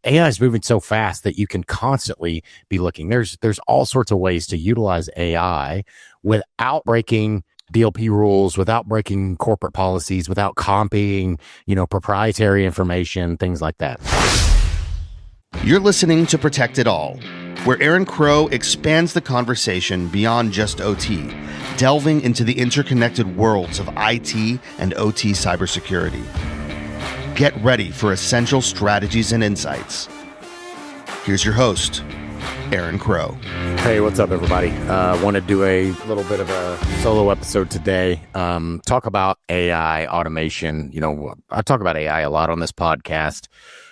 AI is moving so fast that you can constantly be looking. There's all sorts of ways to utilize AI without breaking DLP rules, without breaking corporate policies, without copying, proprietary information, things like that. You're listening to Protect It All, where Aaron Crow expands the conversation beyond just OT, delving into the interconnected worlds of IT and OT cybersecurity. Get ready for essential strategies and insights. Here's your host, Aaron Crow. Hey, what's up, everybody? Want to do a little bit of a solo episode today. Talk about AI automation. I talk about AI a lot on this podcast,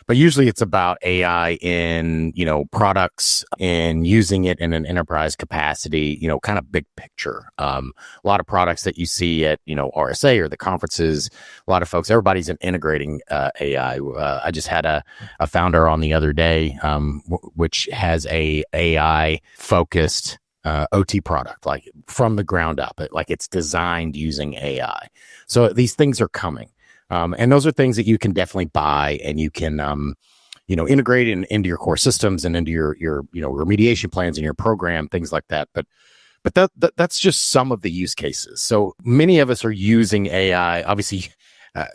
but usually it's about AI in, products and using it in an enterprise capacity, kind of big picture. A lot of products that you see at, RSA or the conferences, a lot of folks, everybody's integrating AI. I just had a founder on the other day, which has a AI focused OT product, like from the ground up, like it's designed using AI. So these things are coming. And those are things that you can definitely buy and you can, integrate into your core systems and into your remediation plans and your program, things like that. But that's just some of the use cases. So many of us are using AI. Obviously,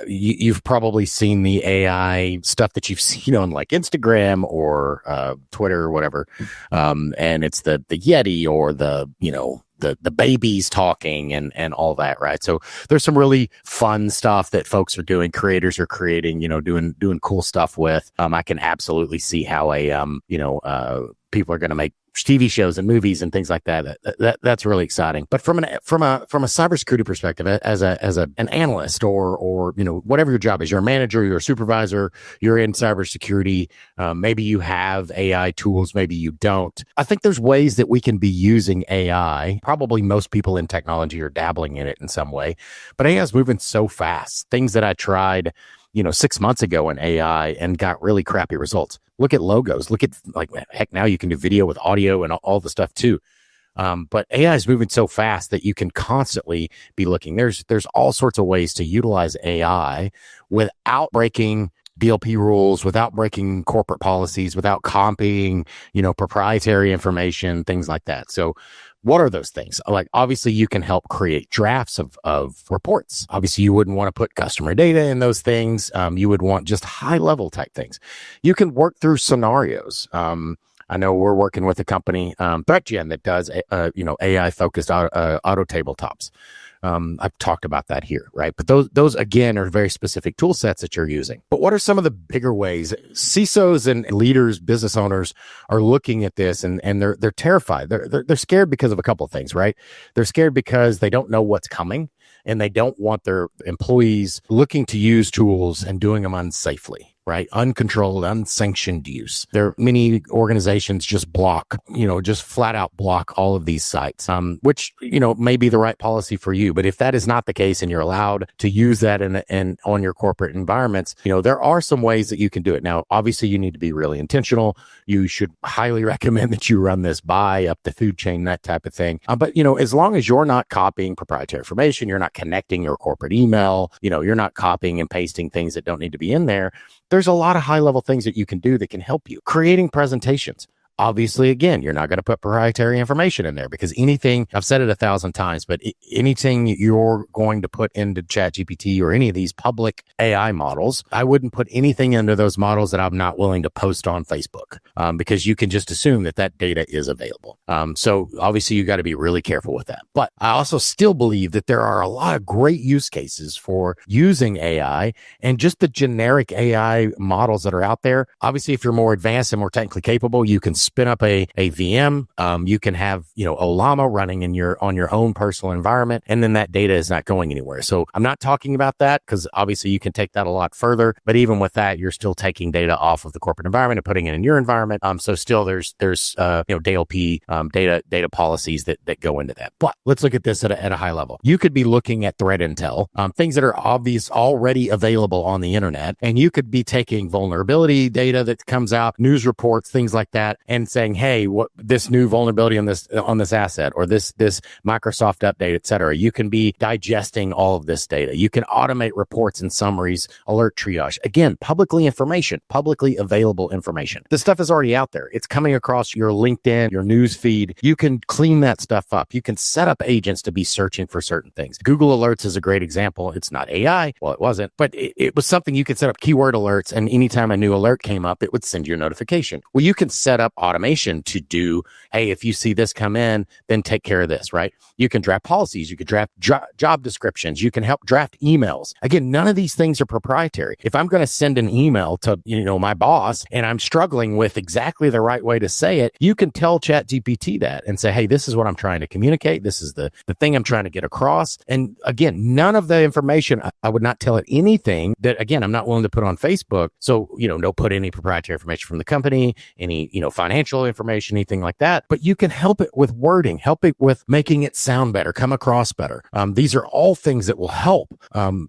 you've probably seen the AI stuff that you've seen on like Instagram or Twitter or whatever. And it's the Yeti or the babies talking and all that, right? So there's some really fun stuff that folks are doing, creators are creating, doing cool stuff with. I can absolutely see how people are going to make TV shows and movies and things like that. That's really exciting. But from a cybersecurity perspective, as an analyst or whatever your job is, you're a manager, you're a supervisor, you're in cybersecurity. Maybe you have AI tools, maybe you don't. I think there's ways that we can be using AI. Probably most people in technology are dabbling in it in some way, but AI is moving so fast. Things that I tried 6 months ago in AI and got really crappy results. Look at logos. Look at heck, now you can do video with audio and all the stuff too. But AI is moving so fast that you can constantly be looking. There's all sorts of ways to utilize AI without breaking DLP rules, without breaking corporate policies, without copying, proprietary information, things like that. So what are those things? Like, obviously, you can help create drafts of reports. Obviously, you wouldn't want to put customer data in those things. You would want just high level type things. You can work through scenarios. I know we're working with a company, ThreatGen, that does, AI focused auto tabletops. I've talked about that here, right? But those again are very specific tool sets that you're using. But what are some of the bigger ways? CISOs and leaders, business owners are looking at this and they're terrified. They're scared because of a couple of things, right? They're scared because they don't know what's coming and they don't want their employees looking to use tools and doing them unsafely. Right? Uncontrolled, unsanctioned use. Many organizations just block, just flat out block all of these sites, which, may be the right policy for you. But if that is not the case and you're allowed to use that in on your corporate environments, there are some ways that you can do it. Now, obviously, you need to be really intentional. You should highly recommend that you run this by up the food chain, that type of thing. But, as long as you're not copying proprietary information, you're not connecting your corporate email, you're not copying and pasting things that don't need to be in there. There's a lot of high level things that you can do that can help you. Creating presentations. Obviously, again, you're not going to put proprietary information in there because anything, I've said it 1,000 times, but anything you're going to put into ChatGPT or any of these public AI models, I wouldn't put anything into those models that I'm not willing to post on Facebook because you can just assume that data is available. So obviously, you got to be really careful with that. But I also still believe that there are a lot of great use cases for using AI and just the generic AI models that are out there. Obviously, if you're more advanced and more technically capable, you can spin up a VM. You can have, Olama running on your own personal environment, and then that data is not going anywhere. So I'm not talking about that because obviously you can take that a lot further. But even with that, you're still taking data off of the corporate environment and putting it in your environment. So still there's DLP data policies that go into that. But let's look at this at a high level. You could be looking at threat intel, things that are already available on the internet, and you could be taking vulnerability data that comes out, news reports, things like that, and saying, hey, what this new vulnerability on this asset, or this Microsoft update, et cetera. You can be digesting all of this data. You can automate reports and summaries, alert triage. Again, publicly available information. This stuff is already out there. It's coming across your LinkedIn, your news feed. You can clean that stuff up. You can set up agents to be searching for certain things. Google Alerts is a great example. It's not AI. Well, it wasn't, but it was something you could set up keyword alerts, and anytime a new alert came up, it would send you a notification. Well, you can set up automation to do, hey, if you see this come in, then take care of this, right? You can draft policies. You can draft job descriptions. You can help draft emails. Again, none of these things are proprietary. If I'm going to send an email to, my boss and I'm struggling with exactly the right way to say it, you can tell ChatGPT that and say, hey, this is what I'm trying to communicate. This is the thing I'm trying to get across. And again, none of the information, I would not tell it anything that, again, I'm not willing to put on Facebook. So, don't put any proprietary information from the company, any, financial information, anything like that. But you can help it with wording, help it with making it sound better, come across better. These are all things that will help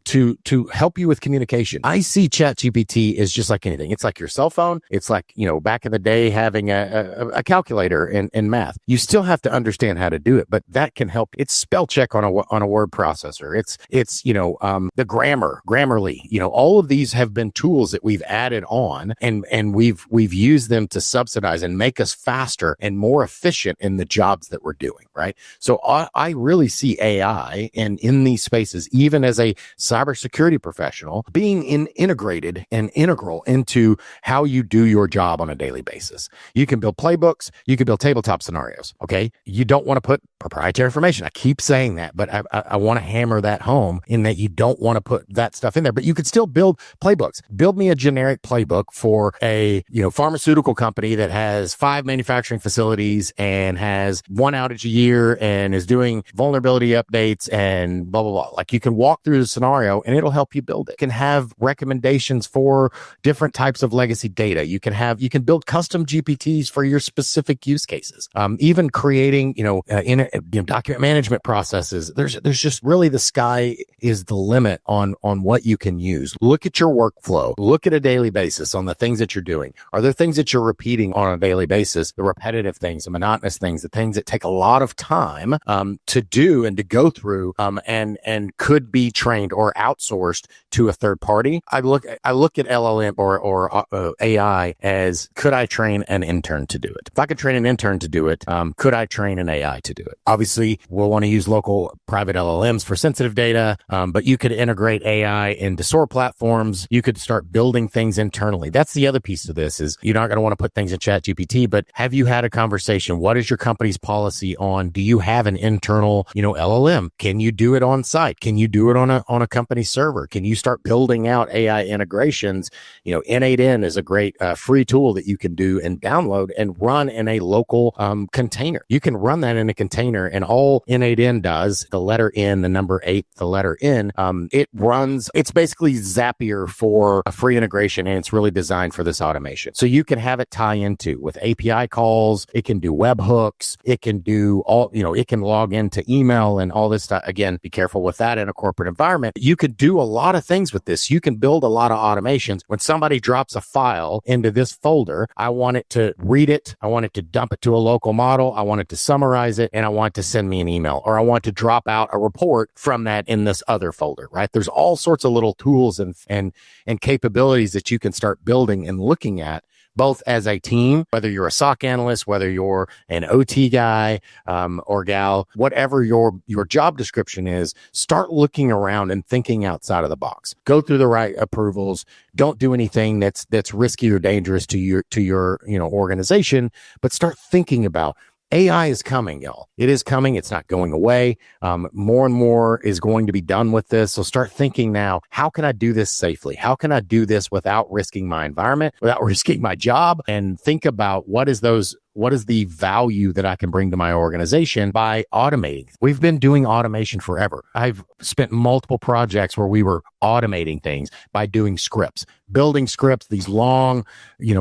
to help you with communication. I see ChatGPT as just like anything. It's like your cell phone. It's like, back in the day having a calculator in math. You still have to understand how to do it, but that can help. It's spell check on a word processor. It's the Grammarly. All of these have been tools that we've added on, and we've used them to subsidize and make us faster and more efficient in the jobs that we're doing, right? So I really see AI and in these spaces, even as a cybersecurity professional, being integrated and integral into how you do your job on a daily basis. You can build playbooks, you can build tabletop scenarios, okay? You don't want to put proprietary information. I keep saying that, but I want to hammer that home in that you don't want to put that stuff in there, but you could still build playbooks. Build me a generic playbook for a, pharmaceutical company that has 5 manufacturing facilities and has 1 outage a year and is doing vulnerability updates and blah, blah, blah. Like, you can walk through the scenario and it'll help you build it. You can have recommendations for different types of legacy data. You can build custom GPTs for your specific use cases. Even creating, document management processes. There's just really, the sky is the limit on what you can use. Look at your workflow. Look at a daily basis on the things that you're doing. Are there things that you're repeating on a daily basis? The repetitive things, the monotonous things, the things that take a lot of time to do and to go through and could be trained or outsourced to a third party. I look at LLM or AI as, could I train an intern to do it? If I could train an intern to do it, could I train an AI to do it? Obviously, we'll want to use local private LLMs for sensitive data, but you could integrate AI into SOAR platforms. You could start building things internally. That's the other piece of this, is you're not going to want to put things in ChatGPT, but have you had a conversation? What is your company's policy on, do you have an internal, LLM? Can you do it on site? Can you do it on a company server? Can you start building out AI integrations? N8N is a great free tool that you can do and download and run in a local container. You can run that in a container, and all N8N does, the letter N, the number 8, the letter N, it's basically Zapier for a free integration, and it's really designed for this automation. So you can have it tie into with API calls. It can do webhooks. It can do all, it can log into email and all this stuff. Again, be careful with that in a corporate environment. You could do a lot of things with this. You can build a lot of automations. When somebody drops a file into this folder, I want it to read it. I want it to dump it to a local model. I want it to summarize it, and I want it to send me an email, or I want to drop out a report from that in this other folder, right? There's all sorts of little tools and capabilities that you can start building and looking at, both as a team, whether you're a SOC analyst, whether you're an OT guy or gal, whatever your job description is. Start looking around and thinking outside of the box. Go through the right approvals. Don't do anything that's risky or dangerous to your organization, but start thinking about, AI is coming, y'all. It is coming. It's not going away. More and more is going to be done with this. So start thinking now, how can I do this safely? How can I do this without risking my environment, without risking my job? And think about what is those What is the value that I can bring to my organization by automating? We've been doing automation forever. I've spent multiple projects where we were automating things by doing scripts, building scripts, these long,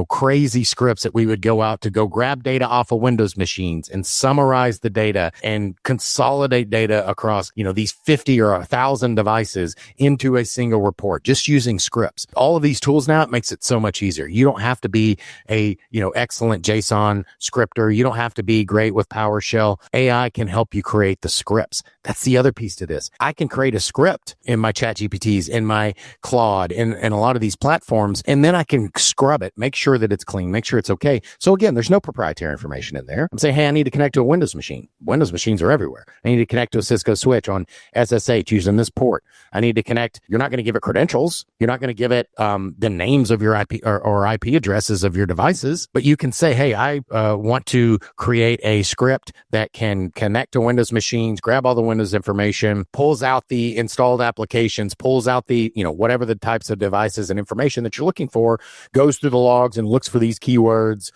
crazy scripts that we would go out to go grab data off of Windows machines and summarize the data and consolidate data across, these 50 or 1,000 devices into a single report, just using scripts. All of these tools now, it makes it so much easier. You don't have to be a, excellent JSON scripter. You don't have to be great with PowerShell. AI can help you create the scripts. That's the other piece to this. I can create a script in my ChatGPTs, in my Claude, and a lot of these platforms, and then I can scrub it, make sure that it's clean, make sure it's okay. So again, there's no proprietary information in there. I'm saying, hey, I need to connect to a Windows machine. Windows machines are everywhere. I need to connect to a Cisco switch on SSH using this port. I need to connect. You're not going to give it credentials. You're not going to give it the names of your IP or IP addresses of your devices, but you can say, hey, I want to create a script that can connect to Windows machines, grab all the Windows information, pulls out the installed applications, pulls out the, whatever the types of devices and information that you're looking for, goes through the logs and looks for these keywords,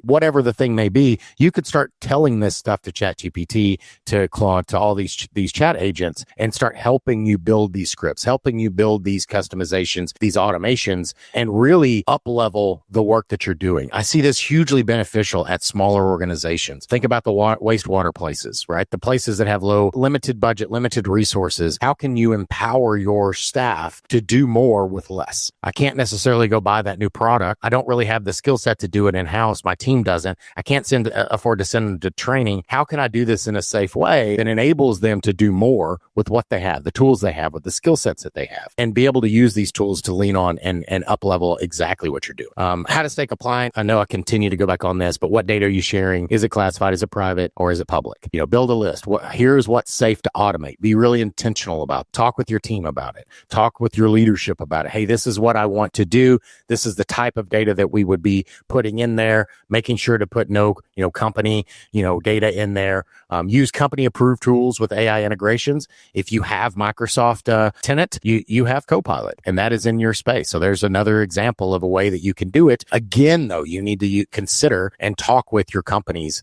whatever the thing may be. You could start telling this stuff to ChatGPT, to Claude, to all these chat agents, and start helping you build these scripts, helping you build these customizations, these automations, and really up-level the work that you're doing. I see this hugely beneficial at smaller organizations. Think about the wastewater places, right? The places that have limited budget, limited resources. How can you empower your staff to do more with less? I can't necessarily go buy that new product. I don't really have the skill set to do it in-house. My team doesn't. I can't afford to send them to training. How can I do this in a safe way that enables them to do more with what they have, the tools they have, with the skill sets that they have, and be able to use these tools to lean on and up-level exactly what you're doing? How to stay compliant. I know I continue to go back on this, but what data are you sharing? Is it classified? Is it private? Or is it public? Build a list. Here's what's safe to automate. Be really intentional about it. Talk with your team about it. Talk with your leadership about it. Hey, this is what I want to do. This is the type of data that we would be putting in there, making sure to put no, company, data in there. Use company approved tools with AI integrations. If you have Microsoft Tenant, you have Copilot, and that is in your space. So there's another example of a way that you can do it. Again, though, you need to consider and talk with your company's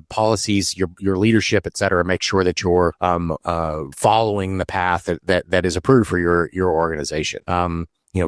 policies, your leadership, et cetera. Make sure that you're following the path that is approved for your organization.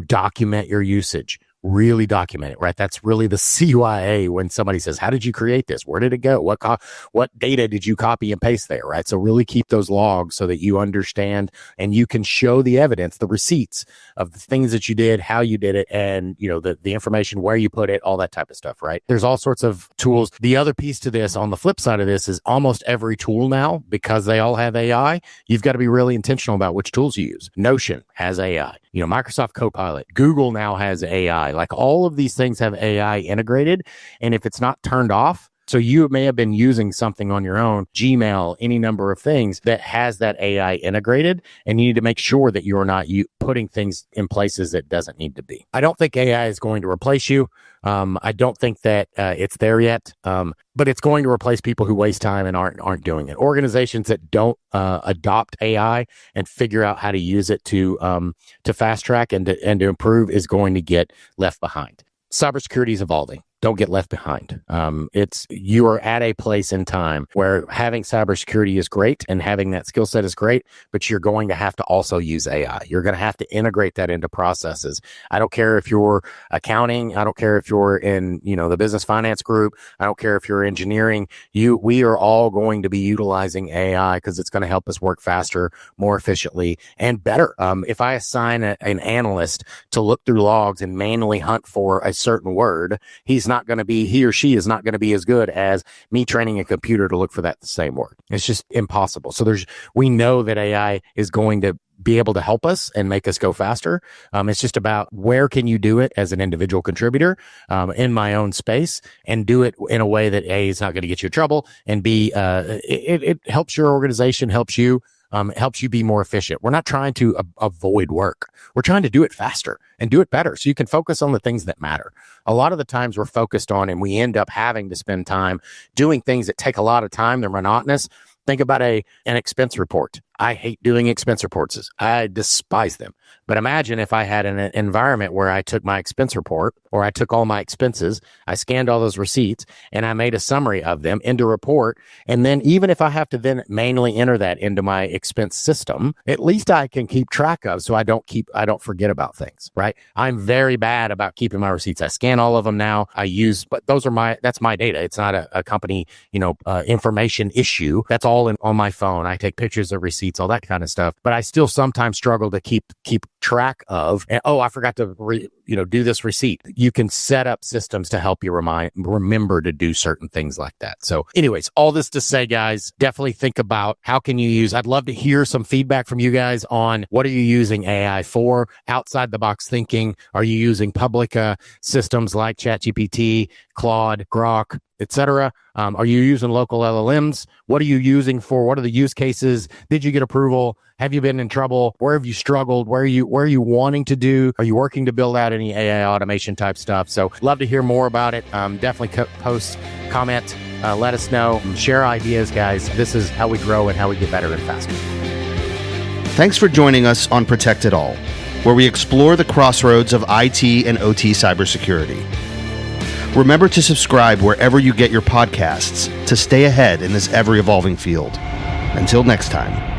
Document your usage. Really document it, right? That's really the CYA when somebody says, how did you create this? Where did it go? What data did you copy and paste there, right? So really keep those logs so that you understand and you can show the evidence, the receipts of the things that you did, how you did it, and, the information, where you put it, all that type of stuff, right? There's all sorts of tools. The other piece to this, on the flip side of this, is almost every tool now, because they all have AI, you've got to be really intentional about which tools you use. Notion has AI. Microsoft Copilot. Google now has AI. Like, all of these things have AI integrated. And if it's not turned off, so you may have been using something on your own, Gmail, any number of things that has that AI integrated, and you need to make sure that you're not putting things in places that doesn't need to be. I don't think AI is going to replace you. I don't think that it's there yet, but it's going to replace people who waste time and aren't doing it. Organizations that don't adopt AI and figure out how to use it to fast track and to improve is going to get left behind. Cybersecurity is evolving. Don't get left behind. You are at a place in time where having cybersecurity is great and having that skill set is great, but you're going to have to also use AI. You're going to have to integrate that into processes. I don't care if you're accounting. I don't care if you're in, the business finance group. I don't care if you're engineering. We are all going to be utilizing AI because it's going to help us work faster, more efficiently, and better. If I assign an analyst to look through logs and manually hunt for a certain word, he or she is not going to be as good as me training a computer to look for that same word. It's just impossible. So we know that AI is going to be able to help us and make us go faster. It's just about where can you do it as an individual contributor in my own space, and do it in a way that A, is not going to get you in trouble, and B, it helps your organization, helps you be more efficient. We're not trying to avoid work. We're trying to do it faster and do it better so you can focus on the things that matter. A lot of the times we're focused on, and we end up having to spend time doing things that take a lot of time. They're monotonous. Think about an expense report. I hate doing expense reports. I despise them. But imagine if I had an environment where I took my expense report, or I took all my expenses, I scanned all those receipts, and I made a summary of them into a report. And then even if I have to then manually enter that into my expense system, at least I can keep track of, so I don't forget about things, right? I'm very bad about keeping my receipts. I scan all of them now. But that's my data. It's not a company, information issue. That's all on my phone. I take pictures of receipts, all that kind of stuff. But I still sometimes struggle to keep track of, I forgot to do this receipt. You can set up systems to help you remember to do certain things like that. So anyways, all this to say, guys, definitely think about how can you use, I'd love to hear some feedback from you guys on what are you using AI for, outside the box thinking. Are you using public systems like ChatGPT, Claude, Grok, etc.? Are you using local LLMs? What are you using for? What are the use cases? Did you get approval? Have you been in trouble? Where have you struggled? Where are you wanting to do? Are you working to build out any AI automation type stuff? So love to hear more about it. Definitely post, comment, let us know, share ideas, guys. This is how we grow and how we get better and faster. Thanks for joining us on Protect It All, where we explore the crossroads of IT and OT cybersecurity. Remember to subscribe wherever you get your podcasts to stay ahead in this ever-evolving field. Until next time.